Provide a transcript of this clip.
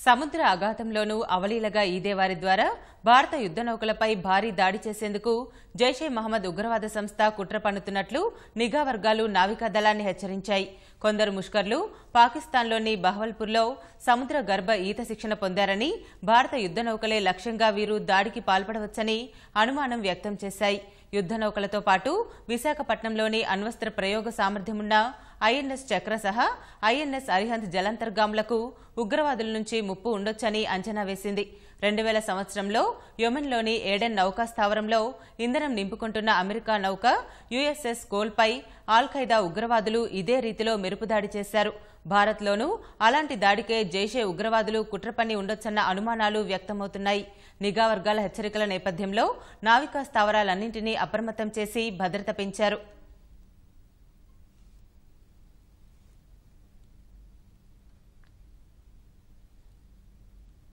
సముద్ర అఘాతంలోనూ అవలీలగా ఈదేవారి ద్వారా భారత యుద్ధ నౌకలపై భారీ దాడి చేసేందుకు జైషే మహమ్మద్ ఉగ్రవాద సంస్థ కుట్ర పన్నుతున్నట్లు నిఘా వర్గాలు నావికా దళాన్ని హెచ్చరించాయి. కొందరు ముష్కర్లు పాకిస్తాన్లోని బహవల్పూర్లో సముద్ర గర్భ ఈత శిక్షణ పొందారని, భారత యుద్ధ నౌకలే లక్ష్యంగా వీరు దాడికి పాల్పడవచ్చని అనుమానం వ్యక్తం చేశాయి. యుద్ధ నౌకలతో పాటు విశాఖపట్నంలోని అణ్వస్త్ర ప్రయోగ సామర్థ్యమున్న ఐఎన్ఎస్ చక్ర సహా ఐఎన్ఎస్ అరిహంత్ జలంతర్గాములకు ఉగ్రవాదుల నుంచి ముప్పు ఉండొచ్చని అంచనా వేసింది. 2000 సంవత్సరంలో యెమెన్లోని ఏడెన్ నౌకా స్థావరంలో ఇంధనం నింపుకుంటున్న అమెరికా నౌక యుఎస్ఎస్ కోల్పై ఆల్ ఖైదా ఉగ్రవాదులు ఇదే రీతిలో మెరుపుదాడి చేశారు. భారత్లోనూ అలాంటి దాడికే జైషే ఉగ్రవాదులు కుట్ర పన్ని ఉండొచ్చన్న అనుమానాలు వ్యక్తమవుతున్నాయి. నిఘా వర్గాల హెచ్చరికల నేపథ్యంలో నావికా స్థావరాలన్నింటినీ అప్రమత్తం చేసి భద్రత పెంచారు.